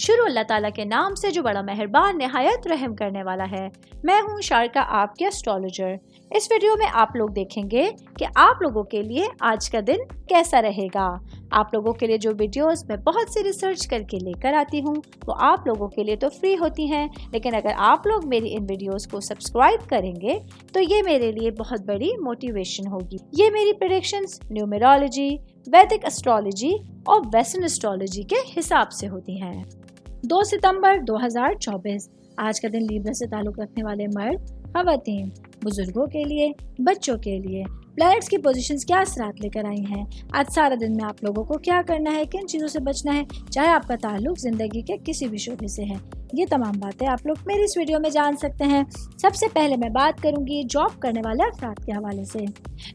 شروع اللہ تعالیٰ کے نام سے جو بڑا مہربان نہایت رحم کرنے والا ہے۔ میں ہوں شارکا، آپ کے اسٹرالوجر۔ اس ویڈیو میں آپ لوگ دیکھیں گے کہ آپ لوگوں کے لیے آج کا دن کیسا رہے گا۔ آپ لوگوں کے لیے جو ویڈیوز میں بہت سی ریسرچ کر کے لے کر آتی ہوں وہ آپ لوگوں کے لیے تو فری ہوتی ہیں، لیکن اگر آپ لوگ میری ان ویڈیوز کو سبسکرائب کریں گے تو یہ میرے لیے بہت بڑی موٹیویشن ہوگی۔ یہ میری پریڈکشنز نیومرولوجی، ویدک اسٹرالوجی اور ویسٹرن اسٹرالوجی کے حساب سے ہوتی ہیں۔ 2 ستمبر 2024 آج کا دن لیبرا سے تعلق رکھنے والے مرد، خواتین، بزرگوں کے لیے، بچوں کے لیے پلانٹس کی پوزیشنز کیا اثرات لے کر آئی ہیں۔ آج سارا دن میں آپ لوگوں کو کیا کرنا ہے، کن چیزوں سے بچنا ہے، چاہے آپ کا تعلق زندگی کے کسی بھی شعبے سے ہے، یہ تمام باتیں آپ لوگ میری اس ویڈیو میں جان سکتے ہیں۔ سب سے پہلے میں بات کروں گی جاب کرنے والے افراد کے حوالے سے۔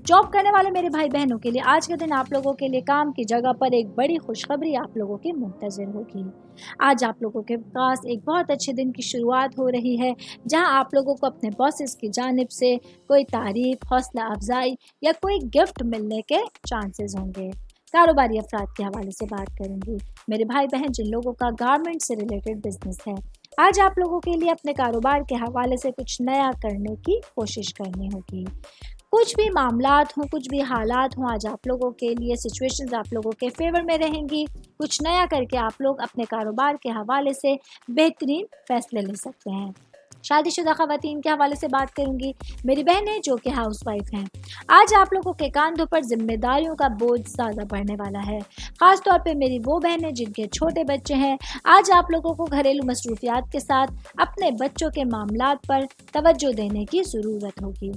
جاب کرنے والے میرے بھائی بہنوں کے لیے آج کا دن آپ لوگوں کے لیے کام کی جگہ پر ایک بڑی خوشخبری آپ لوگوں کی منتظر ہوگی۔ آج آپ لوگوں کے پاس ایک بہت اچھے دن کی شروعات ہو رہی ہے، جہاں آپ لوگوں کو اپنے باسز کی جانب سے کوئی تعریف، حوصلہ افزائی یا کوئی گفٹ ملنے کے چانسز ہوں گے۔ کاروباری افراد کے حوالے سے بات کریں گی۔ میرے بھائی بہن جن لوگوں کا گارمنٹ سے ریلیٹڈ بزنس ہے، آج آپ لوگوں کے لیے اپنے کاروبار کے حوالے سے کچھ نیا کرنے کی کوشش کرنی ہوگی۔ کچھ بھی معاملات ہوں، کچھ بھی حالات ہوں، آج آپ لوگوں کے لیے سچویشنز آپ لوگوں کے فیور میں رہیں گی۔ کچھ نیا کر کے آپ لوگ اپنے کاروبار کے حوالے سے بہترین فیصلے لے سکتے ہیں۔ شادی شدہ خواتین کے حوالے سے بات کروں گی۔ میری بہنیں جو کہ ہاؤس وائف ہیں، آج آپ لوگوں کے کاندھوں پر ذمہ داریوں کا بوجھ زیادہ بڑھنے والا ہے۔ خاص طور پہ میری وہ بہنیں جن کے چھوٹے بچے ہیں، آج آپ لوگوں کو گھریلو مصروفیات کے ساتھ اپنے بچوں کے معاملات پر توجہ دینے کی ضرورت ہوگی۔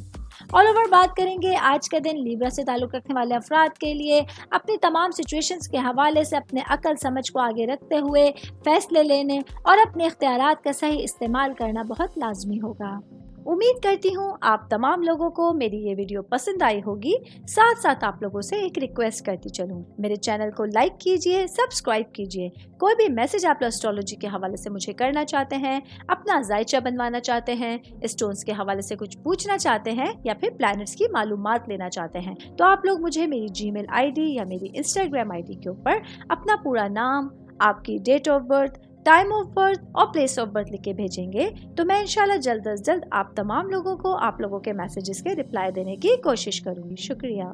آل اوور بات کریں گے آج کا دن لیبرا سے تعلق رکھنے والے افراد کے لیے اپنی تمام سچویشنز کے حوالے سے اپنے عقل سمجھ کو آگے رکھتے ہوئے فیصلے لینے اور اپنے اختیارات کا صحیح استعمال کرنا بہت لازمی ہوگا۔ امید کرتی ہوں آپ تمام لوگوں کو میری یہ ویڈیو پسند آئی ہوگی۔ ساتھ ساتھ آپ لوگوں سے ایک ریکویسٹ کرتی چلوں، میرے چینل کو لائک کیجئے، سبسکرائب کیجئے۔ کوئی بھی میسج آپ اسٹرالوجی کے حوالے سے مجھے کرنا چاہتے ہیں، اپنا ذائچہ بنوانا چاہتے ہیں، اسٹونز کے حوالے سے کچھ پوچھنا چاہتے ہیں یا پھر پلانٹس کی معلومات لینا چاہتے ہیں، تو آپ لوگ مجھے میری جی میل آئی ڈی یا میری انسٹاگرام آئی ڈی کے اوپر اپنا پورا نام، آپ کی date of birth, time of birth اور پلیس آف برتھ لکھ کے بھیجیں گے تو میں انشاءاللہ جلد از جلد آپ تمام لوگوں کو آپ لوگوں کے میسیجز کے رپلائی دینے کی کوشش کروں گی۔ شکریہ۔